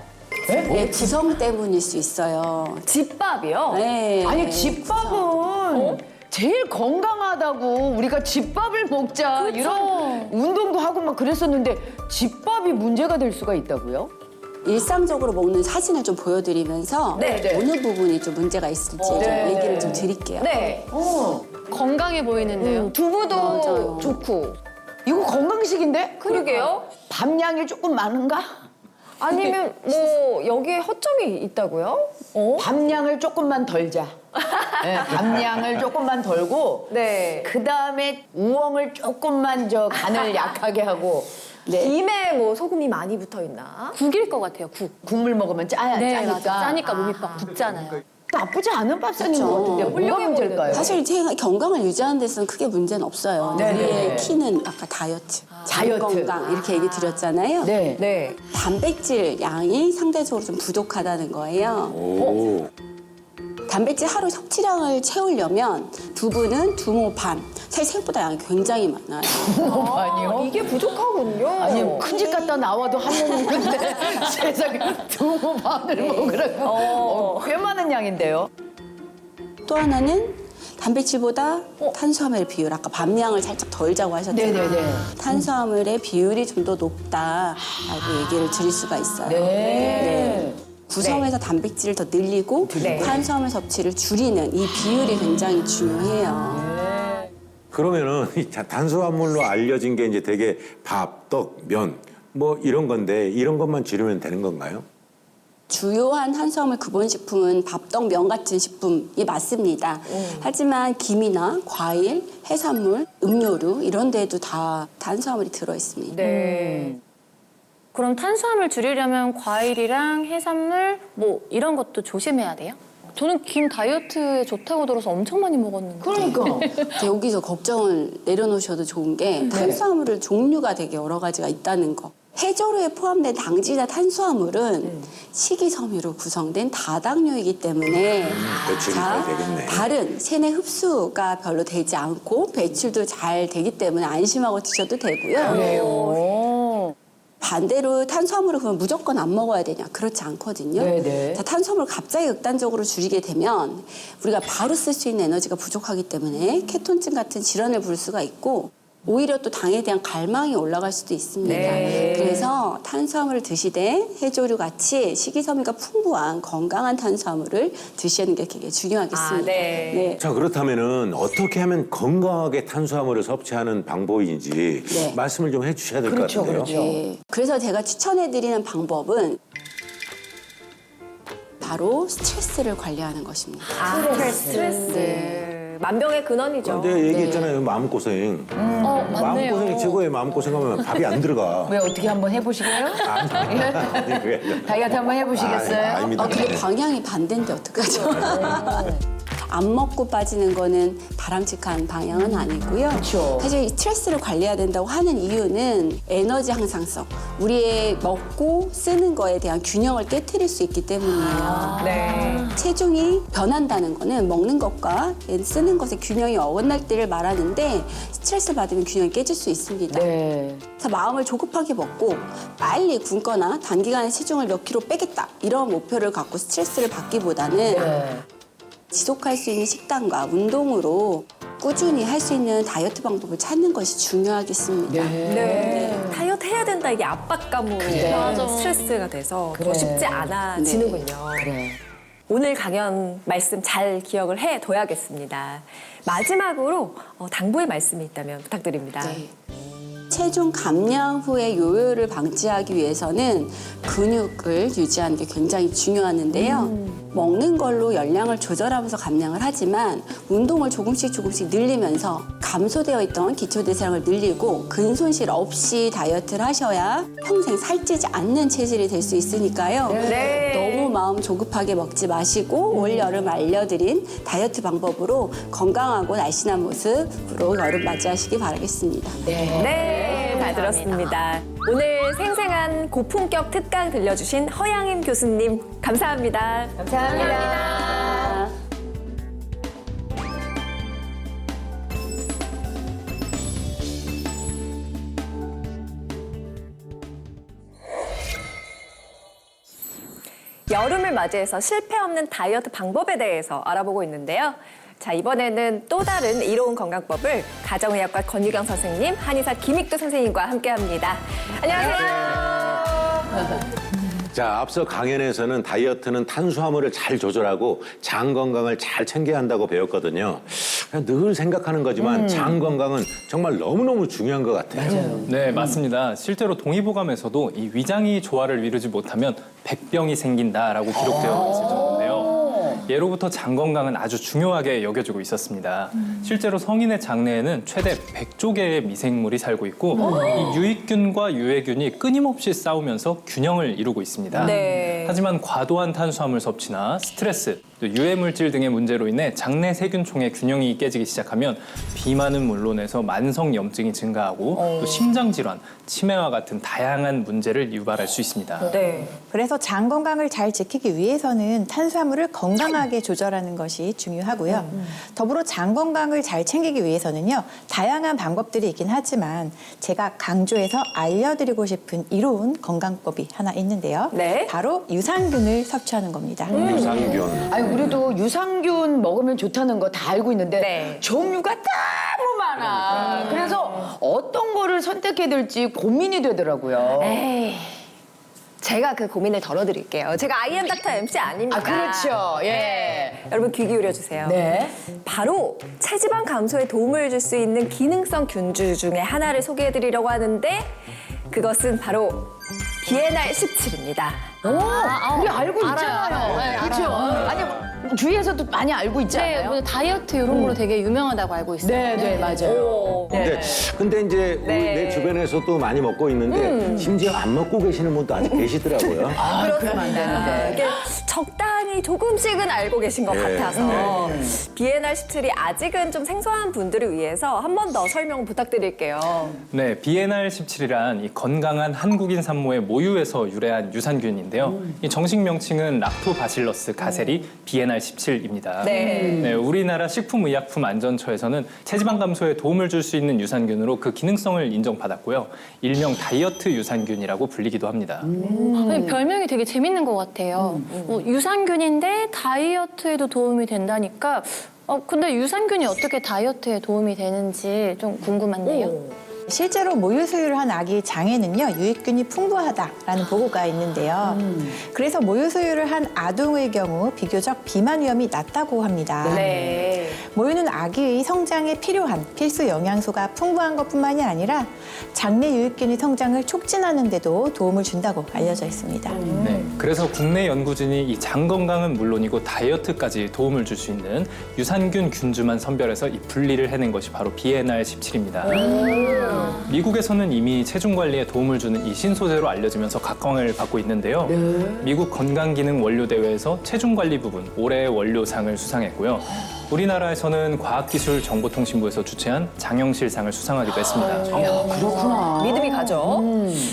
의 구성 때문일 수 있어요. 집밥이요? 네. 아니 집밥은 제일 건강하다고 우리가 집밥을 먹자 이런 운동도 하고 막 그랬었는데 집밥이 문제가 될 수가 있다고요? 일상적으로 먹는 사진을 좀 보여드리면서 네, 네. 어느 부분이 좀 문제가 있을지 좀 얘기를 좀 드릴게요. 네. 건강해 보이는데요. 두부도 맞아요. 좋고. 이거 건강식인데? 그러게요. 밥량이 조금 많은가? 아니면 뭐 여기에 허점이 있다고요? 밥량을 조금만 덜자. 네, 밥량을 조금만 덜고 네. 그 다음에 우엉을 조금만 간을 약하게 하고 김에 뭐 소금이 많이 붙어 있나? 국일 것 같아요, 국. 국물 먹으면 짜니까. 맞아. 짜니까 몸이 막 붓잖아요. 나쁘지 않은 밥상인 것 그쵸. 같은데 뭐가 문제일까요? 사실 제가 건강을 유지하는 데서는 크게 문제는 없어요. 네네. 우리의 키는 아까 다이어트, 장 다이어트. 건강 이렇게 얘기 드렸잖아요. 네. 네. 단백질 양이 상대적으로 좀 부족하다는 거예요. 오. 단백질 하루 섭취량을 채우려면 두부는 두모 반. 사실 생각보다 양이 굉장히 많아요. 아니요. 이게 부족하군요. 아니 큰 집 갔다 나와도 한 몸 먹는데 세상에 두부 반을 먹으라고 꽤 많은 양인데요. 또 하나는 단백질보다 탄수화물의 비율, 아까 밥량을 살짝 덜 자고 하셨잖아요. 네네네. 탄수화물의 비율이 좀 더 높다라고 얘기를 드릴 수가 있어요. 네. 구성에서 단백질을 더 늘리고 네. 탄수화물 섭취를 줄이는 이 비율이 굉장히 중요해요. 그러면은 이 탄수화물로 알려진 게 이제 되게 밥, 떡, 면 뭐 이런 건데 이런 것만 줄이면 되는 건가요? 주요한 탄수화물 기본식품은 밥, 떡, 면 같은 식품이 맞습니다. 하지만 김이나 과일, 해산물, 음료류 이런 데에도 다 탄수화물이 들어있습니다. 네. 그럼 탄수화물 줄이려면 과일이랑 해산물 뭐 이런 것도 조심해야 돼요? 저는 김 다이어트에 좋다고 들어서 엄청 많이 먹었는데. 그러니까. 여기서 걱정을 내려놓으셔도 좋은 게 탄수화물을 종류가 되게 여러 가지가 있다는 거. 해조류에 포함된 당질이나 탄수화물은 식이섬유로 구성된 다당류이기 때문에 배출이 잘 되겠네. 다른 체내 흡수가 별로 되지 않고 배출도 잘 되기 때문에 안심하고 드셔도 되고요. 그래요. 반대로 탄수화물을 그러면 무조건 안 먹어야 되냐? 그렇지 않거든요. 네네. 자, 탄수화물을 갑자기 극단적으로 줄이게 되면 우리가 바로 쓸 수 있는 에너지가 부족하기 때문에 케톤증 같은 질환을 부를 수가 있고 오히려 또 당에 대한 갈망이 올라갈 수도 있습니다. 네. 그래서 탄수화물을 드시되 해조류 같이 식이섬유가 풍부한 건강한 탄수화물을 드시는 게 되게 중요하겠습니다. 아, 네. 자, 그렇다면은 어떻게 하면 건강하게 탄수화물을 섭취하는 방법인지 네. 말씀을 좀 해주셔야 될 것 그렇죠, 같은데요. 그렇죠. 네. 그래서 제가 추천해드리는 방법은 바로 스트레스를 관리하는 것입니다. 스트레스. 만병의 근원이죠. 근데 얘기했잖아요. 마음고생. 맞네요. 마음고생이 최고예요. 마음고생하면 밥이 안 들어가. 왜 어떻게 한번 해보시게요? 아니, 그게 아니라. 다이어트 한번 해보시겠어요? 아닙니다. 어떻게 방향이 반대인데 어떡하죠? 안 먹고 빠지는 거는 바람직한 방향은 아니고요. 그렇죠. 사실 이 스트레스를 관리해야 된다고 하는 이유는 에너지 향상성, 우리의 먹고 쓰는 거에 대한 균형을 깨트릴 수 있기 때문이에요. 네. 체중이 변한다는 거는 먹는 것과 쓰는 것의 균형이 어긋날 때를 말하는데 스트레스를 받으면 균형이 깨질 수 있습니다. 네. 그래서 마음을 조급하게 먹고 빨리 굶거나 단기간에 체중을 몇 킬로 빼겠다 이런 목표를 갖고 스트레스를 받기보다는 네. 지속할 수 있는 식단과 운동으로 꾸준히 할 수 있는 다이어트 방법을 찾는 것이 중요하겠습니다. 네. 다이어트 해야 된다 이게 압박감으로 맞아. 스트레스가 돼서 그래. 더 쉽지 않아지는군요. 그래. 오늘 강연 말씀 잘 기억을 해둬야겠습니다. 마지막으로 당부의 말씀이 있다면 부탁드립니다. 네. 체중 감량 후의 요요를 방지하기 위해서는 근육을 유지하는 게 굉장히 중요하는데요. 먹는 걸로 열량을 조절하면서 감량을 하지만 운동을 조금씩 늘리면서 감소되어 있던 기초대사량을 늘리고 근손실 없이 다이어트를 하셔야 평생 살찌지 않는 체질이 될 수 있으니까요. 네. 너무 마음 조급하게 먹지 마시고 올 여름 알려드린 다이어트 방법으로 건강하고 날씬한 모습으로 여름 맞이하시기 바라겠습니다. 네, 잘 들었습니다. 오늘 생생한 고품격 특강 들려주신 허양임 교수님 감사합니다. 감사합니다. 여름을 맞이해서 실패 없는 다이어트 방법에 대해서 알아보고 있는데요. 자, 이번에는 또 다른 이로운 건강법을 가정의학과 권유경 선생님, 한의사 김익두 선생님과 함께합니다. 안녕하세요. 자, 앞서 강연에서는 다이어트는 탄수화물을 잘 조절하고 장 건강을 잘 챙겨야 한다고 배웠거든요. 그냥 늘 생각하는 거지만 장 건강은 정말 너무너무 중요한 것 같아요. 네, 맞습니다. 실제로 동의보감에서도 이 위장이 조화를 이루지 못하면 백병이 생긴다라고 기록되어 있을 정도인데요. 예로부터 장 건강은 아주 중요하게 여겨지고 있었습니다. 실제로 성인의 장내에는 최대 100조 개의 미생물이 살고 있고 이 유익균과 유해균이 끊임없이 싸우면서 균형을 이루고 있습니다. 네. 하지만 과도한 탄수화물 섭취나 스트레스, 또 유해물질 등의 문제로 인해 장내 세균총의 균형이 깨지기 시작하면 비만은 물론해서 만성염증이 증가하고 또 심장질환, 치매와 같은 다양한 문제를 유발할 수 있습니다. 네. 그래서 장 건강을 잘 지키기 위해서는 탄수화물을 건강하게 조절하는 것이 중요하고요. 더불어 장 건강을 잘 챙기기 위해서는요. 다양한 방법들이 있긴 하지만 제가 강조해서 알려드리고 싶은 이로운 건강법이 하나 있는데요. 네. 바로 유산균을 섭취하는 겁니다. 유산균. 아니 우리도 유산균 먹으면 좋다는 거 다 알고 있는데 네. 종류가 너무 많아. 그래서 어떤 거를 선택해야 될지 고민이 되더라고요. 에이, 제가 그 고민을 덜어드릴게요. 제가 IM 닥터 MC 아닙니까? 아 그렇죠. 예. 여러분 귀 기울여 주세요. 네. 바로 체지방 감소에 도움을 줄 수 있는 기능성 균주 중에 하나를 소개해드리려고 하는데 그것은 바로 비엔알 17입니다. 우리 알고 있잖아요. 네, 그렇죠. 아니 주위에서도 많이 알고 네, 있잖아요. 오늘 다이어트 이런 걸로 되게 유명하다고 알고 있어요. 네, 맞아요. 근데 이제 우리 내 주변에서도 많이 먹고 있는데 심지어 안 먹고 계시는 분도 아직 계시더라고요. 그러면 안 되는데. 이게 적당히 조금씩은 알고 계신 것 같아서 비엔알 17이 아직은 좀 생소한 분들을 위해서 한 번 더 설명 부탁드릴게요. 네, BNR17이란 이 건강한 한국인 산모의 모유에서 유래한 유산균인데요. 이 정식 명칭은 락토바실러스 가세리 BNR17입니다. 네. 우리나라 식품의약품안전처에서는 체지방 감소에 도움을 줄 수 있는 유산균으로 그 기능성을 인정받았고요. 일명 다이어트 유산균이라고 불리기도 합니다. 별명이 되게 재밌는 것 같아요. 뭐 유산균이 유산균인데 다이어트에도 도움이 된다니까 근데 유산균이 어떻게 다이어트에 도움이 되는지 좀 궁금한데요. 실제로 모유수유를 한 아기 장에는요 유익균이 풍부하다라는 보고가 있는데요. 그래서 모유수유를 한 아동의 경우 비교적 비만 위험이 낮다고 합니다. 네. 모유는 아기의 성장에 필요한 필수 영양소가 풍부한 것뿐만이 아니라 장내 유익균의 성장을 촉진하는 데도 도움을 준다고 알려져 있습니다. 네, 그래서 국내 연구진이 이 장 건강은 물론이고 다이어트까지 도움을 줄 수 있는 유산균 균주만 선별해서 이 분리를 해낸 것이 바로 BNR17입니다. 미국에서는 이미 체중 관리에 도움을 주는 이 신소재로 알려지면서 각광을 받고 있는데요. 미국 건강기능 원료대회에서 체중 관리 부분 올해의 원료상을 수상했고요. 우리나라에서는 과학기술정보통신부에서 주최한 장영실상을 수상하기도 했습니다. 그렇구나. 믿음이 가죠.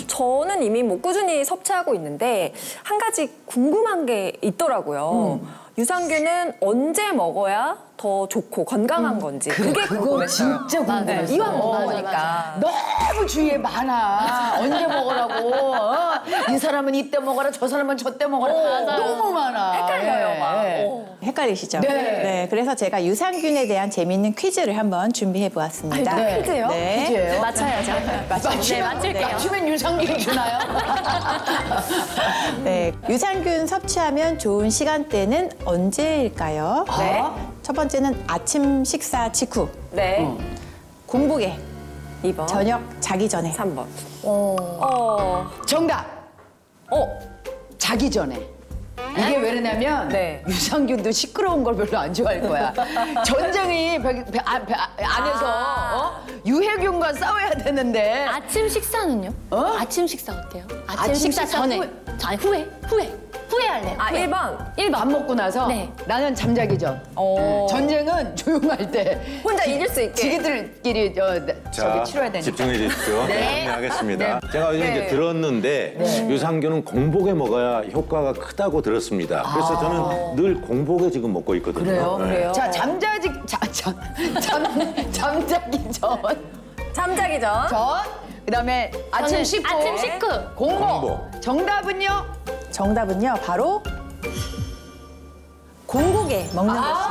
저는 이미 뭐 꾸준히 섭취하고 있는데 한 가지 궁금한 게 있더라고요. 유산균은 언제 먹어야 더 좋고 건강한 건지 그게 그거 궁금했어요. 진짜 궁금했어. 이왕 먹으니까. 너무 주위에 많아. 언제 먹으라고. 이 사람은 이때 먹어라, 저 사람은 저때 먹어라. 너무 많아. 헷갈려요, 막. 헷갈리시죠? 네. 그래서 제가 유산균에 대한 재미있는 퀴즈를 한번 준비해 보았습니다. 네. 퀴즈요? 네. 퀴즈예요? 맞춰야죠. 맞추면 유산균 주나요? 네. 유산균 섭취하면 좋은 시간대는 언제일까요? 네. 첫 번째는 아침 식사 직후, 네. 공복에, 2번. 저녁 자기 전에. 3번. 정답. 자기 전에. 이게 왜 그러냐면 네. 유산균도 시끄러운 걸 별로 안 좋아할 거야. 전쟁이 안에서 유해균과 싸워야 되는데 아침 식사는요? 아침 식사 어때요? 아침 식사 식사 전에. 후에. 아니 후에 할래요. 아, 후에. 1번. 밥 먹고 나서 네. 나는 잠자기 전. 전쟁은 조용할 때 혼자 이길 수 있게. 지기들끼리 저기 치러야 되니까. 집중해 주십시오. 네. 하겠습니다. 제가 요즘 네. 이제 들었는데 유산균은 공복에 먹어야 효과가 크다고 들었습니다. 그래서 저는 늘 공복에 지금 먹고 있거든요. 그래요? 네. 자, 잠자기 전. 잠자기 전. 그다음에 아침 저는 식후. 아침 식후. 공복. 정답은요? 정답은요, 바로 공복에 먹는 것이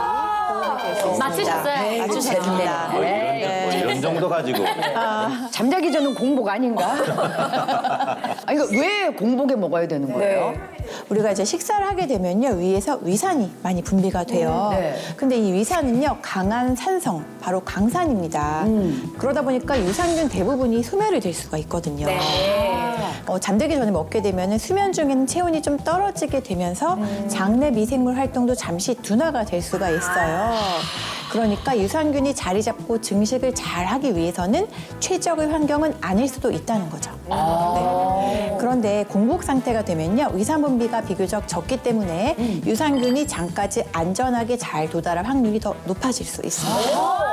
도움이 될 수 있습니다. 맞추셨어요? 네, 맞추셨습니다. 뭐 이런 정도 가지고. 잠자기 전은 공복 아닌가? 아니, 그러니까 왜 공복에 먹어야 되는 거예요? 우리가 이제 식사를 하게 되면요, 위에서 위산이 많이 분비가 돼요. 네. 근데 이 위산은요, 강한 산성, 바로 강산입니다. 그러다 보니까 유산균 대부분이 소멸이 될 수가 있거든요. 잠들기 전에 먹게 되면 수면 중에는 체온이 좀 떨어지게 되면서 장내 미생물 활동도 잠시 둔화가 될 수가 있어요. 그러니까 유산균이 자리 잡고 증식을 잘 하기 위해서는 최적의 환경은 아닐 수도 있다는 거죠. 네. 그런데 공복 상태가 되면요, 위산 분비가 비교적 적기 때문에 유산균이 장까지 안전하게 잘 도달할 확률이 더 높아질 수 있습니다.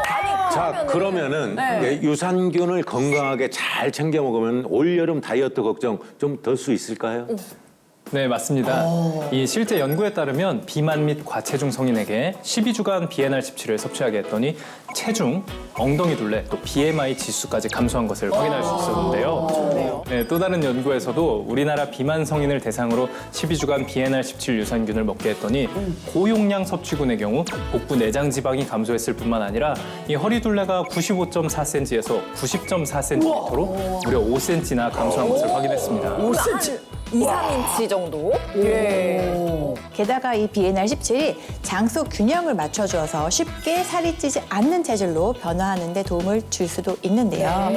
자, 그러면은 예, 유산균을 건강하게 잘 챙겨 먹으면 올여름 다이어트 걱정 좀 덜 수 있을까요? 네, 맞습니다. 이 실제 연구에 따르면 비만 및 과체중 성인에게 12주간 BNR17을 섭취하게 했더니 체중, 엉덩이 둘레, 또 BMI 지수까지 감소한 것을 확인할 수 있었는데요. 네, 또 다른 연구에서도 우리나라 비만 성인을 대상으로 12주간 BNR17 유산균을 먹게 했더니 고용량 섭취군의 경우 복부 내장 지방이 감소했을 뿐만 아니라 이 허리 둘레가 95.4cm에서 90.4cm로 무려 5cm나 감소한 것을 확인했습니다. 2, 3인치 정도? 게다가 이 BNR17이 장 속 균형을 맞춰주어서 쉽게 살이 찌지 않는 체질로 변화하는 데 도움을 줄 수도 있는데요.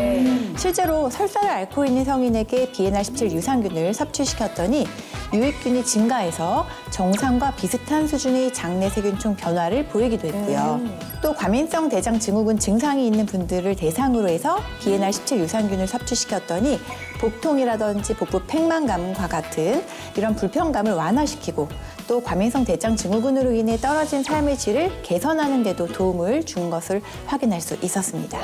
실제로 설사를 앓고 있는 성인에게 BNR17 유산균을 섭취시켰더니 유익균이 증가해서 정상과 비슷한 수준의 장내 세균총 변화를 보이기도 했고요. 또 과민성 대장 증후군 증상이 있는 분들을 대상으로 해서 BNR17 유산균을 섭취시켰더니 복통이라든지 복부 팽만감과 같은 이런 불편감을 완화시키고 또 과민성 대장 증후군으로 인해 떨어진 삶의 질을 개선하는 데도 도움을 준 것을 확인할 수 있었습니다.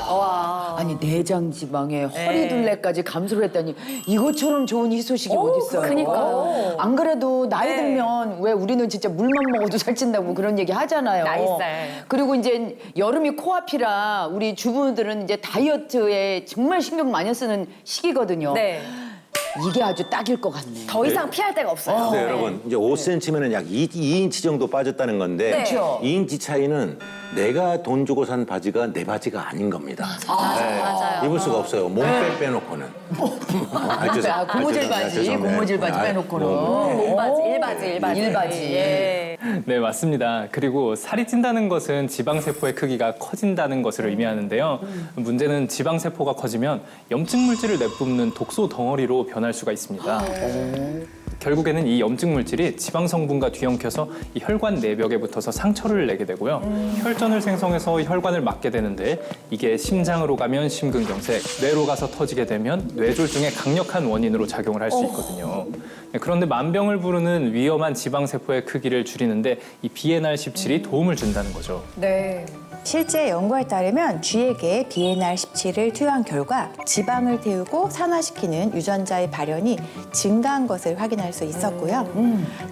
아니, 내장 지방에 허리 둘레까지 감소를 했다니 이것처럼 좋은 희소식이 어딨어요. 그니까요. 안 그래도 나이 들면 왜 우리는 진짜 물만 먹어도 살찐다고 그런 얘기 하잖아요. 나이살. 그리고 이제 여름이 코앞이라 우리 주부들은 이제 다이어트에 정말 신경 많이 쓰는 시기거든요. 네. 이게 아주 딱일 것 같네. 더 이상 피할 데가 없어요. 네, 여러분 이제 5cm면은 약 2인치 정도 빠졌다는 건데 그렇죠. 2인치 차이는 내가 돈 주고 산 바지가 내 바지가 아닌 겁니다. 맞아요. 입을 수가 없어요. 몸빼 빼놓고는. 아, 고무줄 바지, 고무줄 바지 빼놓고는. 몸바지, 일바지. 일바지. 예. 네, 맞습니다. 그리고 살이 찐다는 것은 지방세포의 크기가 커진다는 것을 의미하는데요. 문제는 지방세포가 커지면 염증 물질을 내뿜는 독소 덩어리로 변할 수가 있습니다. 결국에는 이 염증 물질이 지방 성분과 뒤엉켜서 이 혈관 내벽에 붙어서 상처를 내게 되고요. 혈전을 생성해서 혈관을 막게 되는데 이게 심장으로 가면 심근경색, 뇌로 가서 터지게 되면 뇌졸중의 강력한 원인으로 작용을 할 수 있거든요. 네, 그런데 만병을 부르는 위험한 지방 세포의 크기를 줄이는데 이 BNR17이 도움을 준다는 거죠. 네. 실제 연구에 따르면 쥐에게 BNR17을 투여한 결과 지방을 태우고 산화시키는 유전자의 발현이 증가한 것을 확인할 수 있었고요.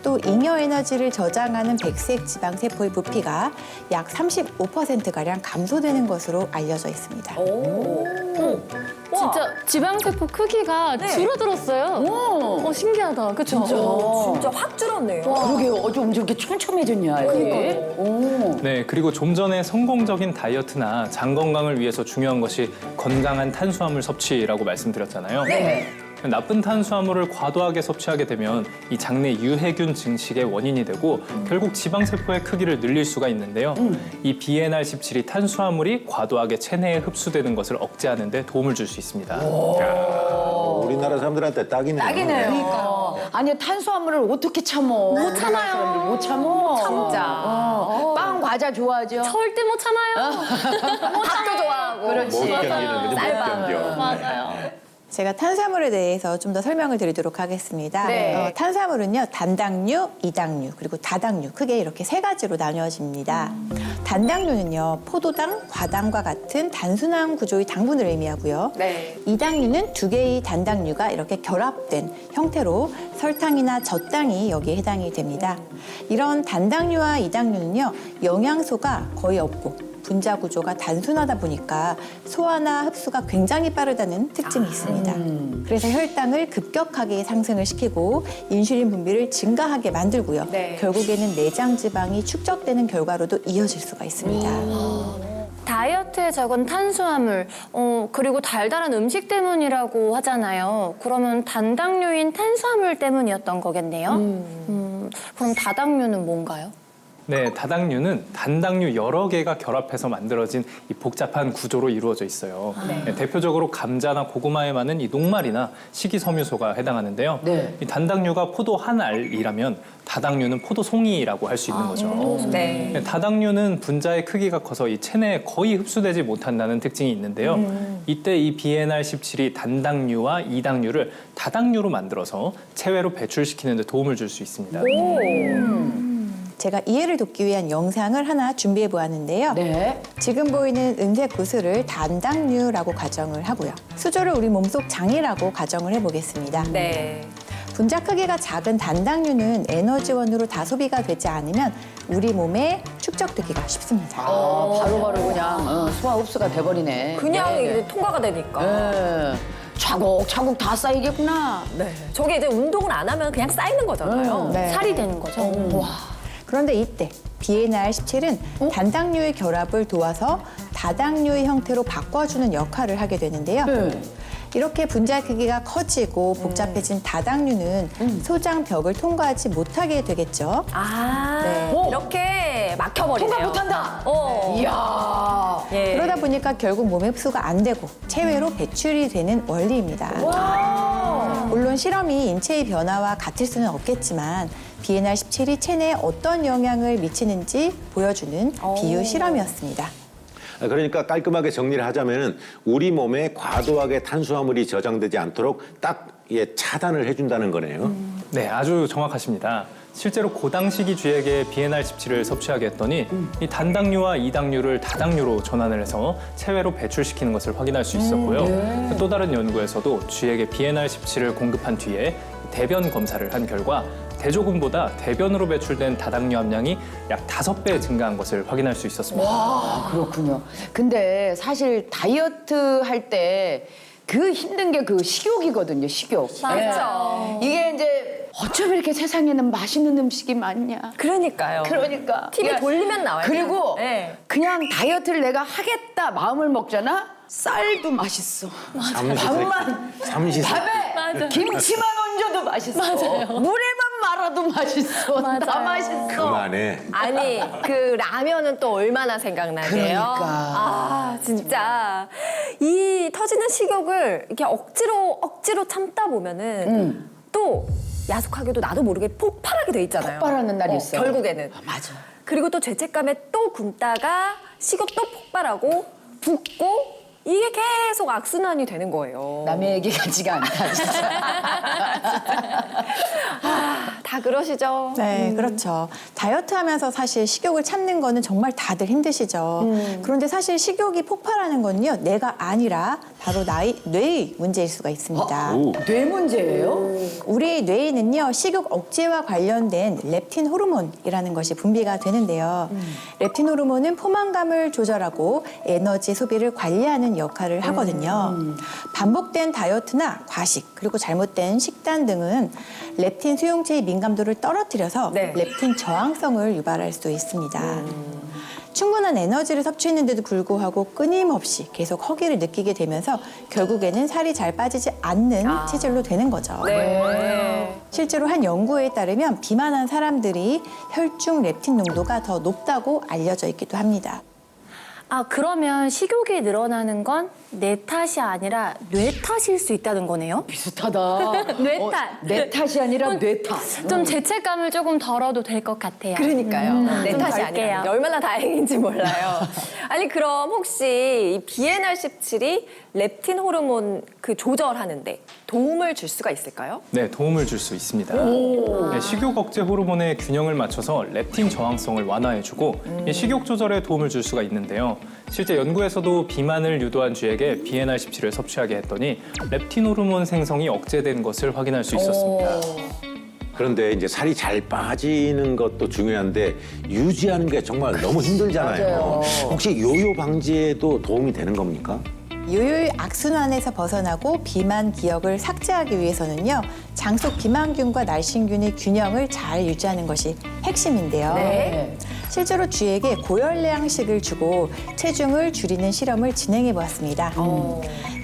또 잉여 에너지를 저장하는 백색 지방 세포의 부피가 약 35%가량 감소되는 것으로 알려져 있습니다. 진짜 지방세포 크기가 줄어들었어요. 신기하다. 그쵸? 진짜 확 줄었네요. 그러게요. 어쩜 저렇게 촘촘해졌냐, 이게. 오. 네, 그리고 좀 전에 성공적인 다이어트나 장 건강을 위해서 중요한 것이 건강한 탄수화물 섭취라고 말씀드렸잖아요. 네. 나쁜 탄수화물을 과도하게 섭취하게 되면 이 장내 유해균 증식의 원인이 되고 결국 지방세포의 크기를 늘릴 수가 있는데요. 이 BNR17이 탄수화물이 과도하게 체내에 흡수되는 것을 억제하는 데 도움을 줄 수 있습니다. 우리나라 사람들한테 딱이네요. 그러니까. 아니, 탄수화물을 어떻게 참어? 못 참아요. 못 참어. 진짜. 빵, 과자 좋아하죠? 절대 못 참아요. 밥도 좋아하고. 그렇지. 못 견디는 거지, 못 견뎌. 맞아요. 제가 탄수화물에 대해서 좀 더 설명을 드리도록 하겠습니다. 네. 탄수화물은요, 단당류, 이당류, 그리고 다당류 크게 이렇게 세 가지로 나뉘어집니다. 단당류는요, 포도당, 과당과 같은 단순한 구조의 당분을 의미하고요. 네. 이당류는 두 개의 단당류가 이렇게 결합된 형태로 설탕이나 젖당이 여기에 해당이 됩니다. 이런 단당류와 이당류는요, 영양소가 거의 없고 분자 구조가 단순하다 보니까 소화나 흡수가 굉장히 빠르다는 특징이 있습니다. 그래서 혈당을 급격하게 상승을 시키고 인슐린 분비를 증가하게 만들고요. 네. 결국에는 내장 지방이 축적되는 결과로도 이어질 수가 있습니다. 다이어트에 적은 탄수화물, 그리고 달달한 음식 때문이라고 하잖아요. 그러면 단당류인 탄수화물 때문이었던 거겠네요. 그럼 다당류는 뭔가요? 네, 다당류는 단당류 여러 개가 결합해서 만들어진 이 복잡한 구조로 이루어져 있어요. 네, 대표적으로 감자나 고구마에 많은 이 녹말이나 식이섬유소가 해당하는데요. 네. 이 단당류가 포도 한 알이라면 다당류는 포도송이라고 할 수 있는 거죠. 네. 네, 다당류는 분자의 크기가 커서 이 체내에 거의 흡수되지 못한다는 특징이 있는데요. 이때 이 BNR17이 단당류와 이당류를 다당류로 만들어서 체외로 배출시키는 데 도움을 줄 수 있습니다. 제가 이해를 돕기 위한 영상을 하나 준비해 보았는데요. 네. 지금 보이는 은색 구슬을 단당류라고 가정을 하고요. 수조를 우리 몸속 장이라고 가정을 해보겠습니다. 네. 분자 크기가 작은 단당류는 에너지원으로 다 소비가 되지 않으면 우리 몸에 축적되기가 쉽습니다. 바로바로 그냥 소화 흡수가 돼버리네. 그냥 네, 이게 통과가 되니까. 네. 차곡차곡 다 쌓이겠구나. 네. 저게 이제 운동을 안 하면 그냥 쌓이는 거잖아요. 네. 살이 되는 거죠. 그런데 이때 BNR17은 단당류의 결합을 도와서 다당류의 형태로 바꿔주는 역할을 하게 되는데요. 이렇게 분자 크기가 커지고 복잡해진 다당류는 소장 벽을 통과하지 못하게 되겠죠. 아, 네. 이렇게 막혀버리네요. 통과 못한다. 이야. 예. 그러다 보니까 결국 몸에 흡수가 안 되고 체외로 배출이 되는 원리입니다. 물론 실험이 인체의 변화와 같을 수는 없겠지만 BNR17이 체내에 어떤 영향을 미치는지 보여주는 비유 실험이었습니다. 그러니까 깔끔하게 정리를 하자면은 우리 몸에 과도하게 탄수화물이 저장되지 않도록 딱 차단을 해준다는 거네요. 네, 아주 정확하십니다. 실제로 고당식이 쥐에게 BNR17을 섭취하게 했더니 이 단당류와 이당류를 다당류로 전환을 해서 체외로 배출시키는 것을 확인할 수 있었고요. 또 다른 연구에서도 쥐에게 BNR17을 공급한 뒤에 대변 검사를 한 결과 대조군보다 대변으로 배출된 다당류 함량이 약 5배 증가한 것을 확인할 수 있었습니다. 그렇군요. 근데 사실 다이어트 할 때 그 힘든 게 그 식욕이거든요, 식욕. 맞죠. 이게 이제 어쩜 이렇게 세상에는 맛있는 음식이 많냐. 그러니까요. 그러니까. TV 그러니까 돌리면 나와요. 그리고 네. 그냥 다이어트를 내가 하겠다 마음을 먹잖아. 쌀도 맛있어. 밥만 밥에 김치만 얹어도 맛있어. 물에만 말아도 맛있어. 다 맛있어. 그만해. 아니 그 라면은 또 얼마나 생각나게요? 그러니까. 아 진짜 이 터지는 식욕을 이렇게 억지로 참다 보면은 또 야속하게도 나도 모르게 폭발하게 돼 있잖아요. 폭발하는 날이 있어. 결국에는. 맞아. 그리고 또 죄책감에 또 굶다가 식욕 또 폭발하고 붓고 이게 계속 악순환이 되는 거예요. 남의 얘기 같지가 않다. 진짜. 다 그러시죠. 네, 그렇죠. 다이어트 하면서 사실 식욕을 참는 거는 정말 다들 힘드시죠. 그런데 사실 식욕이 폭발하는 건요, 내가 아니라 바로 뇌의 문제일 수가 있습니다. 뇌 문제예요? 우리 뇌에는요, 식욕 억제와 관련된 렙틴 호르몬이라는 것이 분비가 되는데요. 렙틴 호르몬은 포만감을 조절하고 에너지 소비를 관리하는 역할을 하거든요. 반복된 다이어트나 과식, 그리고 잘못된 식단 등은 렙틴 수용체의 민감도를 떨어뜨려서 네. 렙틴 저항성을 유발할 수 있습니다. 충분한 에너지를 섭취했는데도 불구하고 끊임없이 계속 허기를 느끼게 되면서 결국에는 살이 잘 빠지지 않는 체질로 되는 거죠. 네. 실제로 한 연구에 따르면 비만한 사람들이 혈중 렙틴 농도가 더 높다고 알려져 있기도 합니다. 아, 그러면 식욕이 늘어나는 건 내 탓이 아니라 뇌 탓일 수 있다는 거네요? 비슷하다. 뇌 탓. 내 탓이 아니라 뇌 탓. 좀 죄책감을 조금 덜어도 될 것 같아요. 그러니까요. 내 좀 탓이 덜게요. 아니라 얼마나 다행인지 몰라요. 아니 그럼 혹시 이 BNR17이 렙틴 호르몬 그 조절하는데 도움을 줄 수가 있을까요? 네, 도움을 줄 수 있습니다. 네, 식욕 억제 호르몬의 균형을 맞춰서 렙틴 저항성을 완화해주고 이 식욕 조절에 도움을 줄 수가 있는데요. 실제 연구에서도 비만을 유도한 쥐에게 BNR17을 섭취하게 했더니 렙틴 호르몬 생성이 억제된 것을 확인할 수 있었습니다. 그런데 이제 살이 잘 빠지는 것도 중요한데 유지하는 게 정말 너무 힘들잖아요. 혹시 요요 방지에도 도움이 되는 겁니까? 요요의 악순환에서 벗어나고 비만 기억을 삭제하기 위해서는요, 장속 비만균과 날씬균의 균형을 잘 유지하는 것이 핵심인데요. 네. 실제로 쥐에게 고열량식을 주고 체중을 줄이는 실험을 진행해 보았습니다.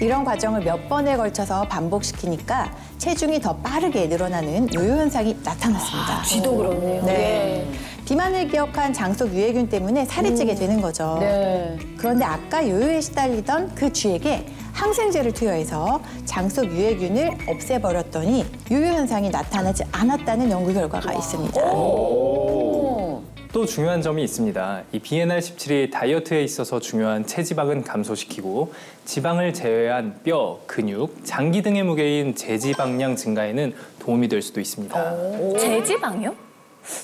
이런 과정을 몇 번에 걸쳐서 반복시키니까 체중이 더 빠르게 늘어나는 요요 현상이 나타났습니다. 쥐도 그렇네요. 네. 비만을 기억한 장속 유해균 때문에 살이 찌게 되는 거죠. 네. 그런데 아까 요요에 시달리던 그 쥐에게 항생제를 투여해서 장속 유해균을 없애버렸더니 요요 현상이 나타나지 않았다는 연구 결과가 있습니다. 또 중요한 점이 있습니다. 이 BNR17이 다이어트에 있어서 중요한 체지방은 감소시키고 지방을 제외한 뼈, 근육, 장기 등의 무게인 제지방량 증가에는 도움이 될 수도 있습니다. 제지방이요?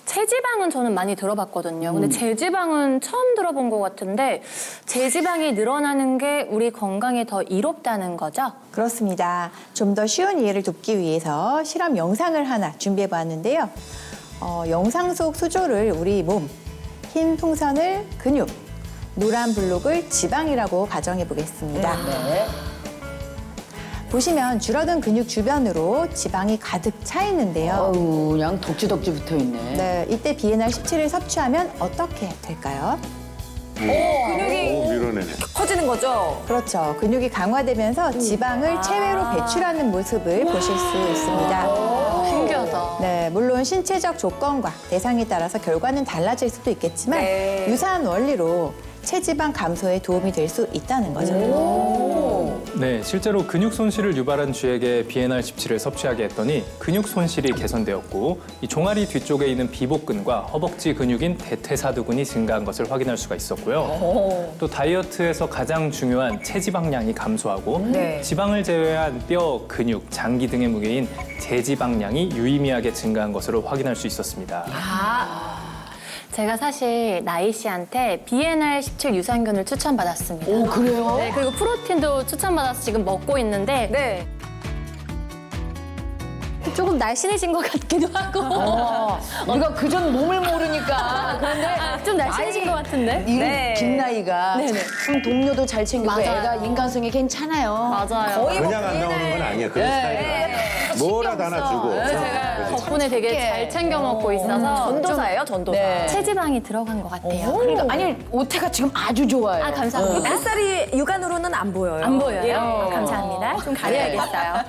체지방은 저는 많이 들어봤거든요. 근데 제지방은 처음 들어본 것 같은데 제지방이 늘어나는 게 우리 건강에 더 이롭다는 거죠? 그렇습니다. 좀 더 쉬운 이해를 돕기 위해서 실험 영상을 하나 준비해 보았는데요. 영상 속 수조를 우리 몸, 흰 풍선을 근육, 노란 블록을 지방이라고 가정해 보겠습니다. 보시면 줄어든 근육 주변으로 지방이 가득 차 있는데요. 어우, 그냥 덕지덕지 붙어 있네. 네, 이때 BNR17을 섭취하면 어떻게 될까요? 근육이 밀어내네. 커지는 거죠. 그렇죠. 근육이 강화되면서 지방을 체외로 배출하는 모습을 보실 수 있습니다. 신기하다. 네, 물론 신체적 조건과 대상에 따라서 결과는 달라질 수도 있겠지만 네. 유사한 원리로 체지방 감소에 도움이 될 수 있다는 거죠. 네, 실제로 근육 손실을 유발한 쥐에게 BNR17을 섭취하게 했더니 근육 손실이 개선되었고 이 종아리 뒤쪽에 있는 비복근과 허벅지 근육인 대퇴사두근이 증가한 것을 확인할 수가 있었고요. 또 다이어트에서 가장 중요한 체지방량이 감소하고 네. 지방을 제외한 뼈, 근육, 장기 등의 무게인 제지방량이 유의미하게 증가한 것으로 확인할 수 있었습니다. 제가 사실 나이 씨한테 BNR17 유산균을 추천받았습니다. 오, 그래요? 네, 그리고 프로틴도 추천받아서 지금 먹고 있는데 네. 조금 날씬해진 것 같기도 하고. 우리가 그전 몸을 모르니까. 그런데 좀 날씬해진 것 같은데? 이 네. 긴 나이가 참 동료도 잘 챙기고 맞아요. 애가 인간성이 괜찮아요. 맞아요. 그냥 안 나오는 건 아니에요. 그런 스타일이 뭐라도 하나 주고. 덕분에 되게 잘 챙겨 먹고 있어서 전도사예요, 전도사. 네. 체지방이 들어간 것 같아요. 그러니까 아니 오태가 지금 아주 좋아요. 아, 감사합니다. 뱃살이 육안으로는 안 보여요. 안 보여요? 예. 감사합니다. 좀 가려야겠어요.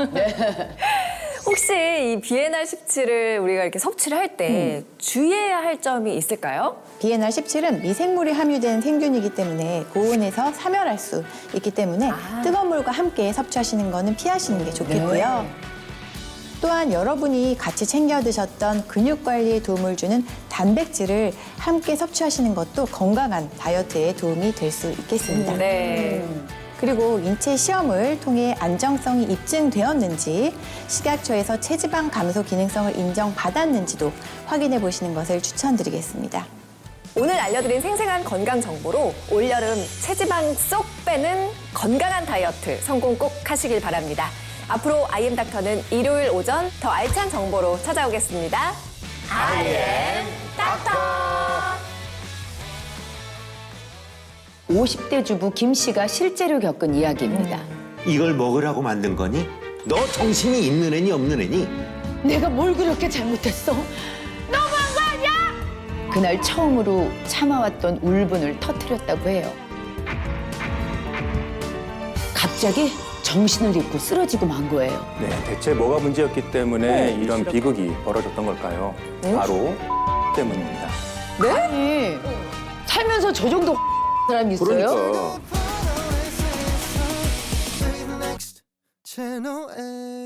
혹시 이 비엔알 17을 우리가 이렇게 섭취를 할 때 주의해야 할 점이 있을까요? 비엔알 17은 미생물이 함유된 생균이기 때문에 고온에서 사멸할 수 있기 때문에 뜨거운 물과 함께 섭취하시는 거는 피하시는 게 좋겠고요. 또한 여러분이 같이 챙겨 드셨던 근육 관리에 도움을 주는 단백질을 함께 섭취하시는 것도 건강한 다이어트에 도움이 될 수 있겠습니다. 네. 그리고 인체 시험을 통해 안정성이 입증되었는지, 식약처에서 체지방 감소 기능성을 인정받았는지도 확인해 보시는 것을 추천드리겠습니다. 오늘 알려드린 생생한 건강 정보로 올여름 체지방 쏙 빼는 건강한 다이어트 성공 꼭 하시길 바랍니다. 앞으로 IM 닥터는 일요일 오전 더 알찬 정보로 찾아오겠습니다. IM 닥터! 50대 주부 김 씨가 실제로 겪은 이야기입니다. 이걸 먹으라고 만든 거니? 너 정신이 있는 애니 없는 애니? 내가 뭘 그렇게 잘못했어? 너무한 거 아니야? 그날 처음으로 참아왔던 울분을 터뜨렸다고 해요. 갑자기 정신을 잃고 쓰러지고 만 거예요. 네, 대체 뭐가 문제였기 때문에 이런 비극이 벌어졌던 걸까요? 바로 때문입니다. 아니, 살면서 저 정도 사람이 있어요? 그러니까. Channel A.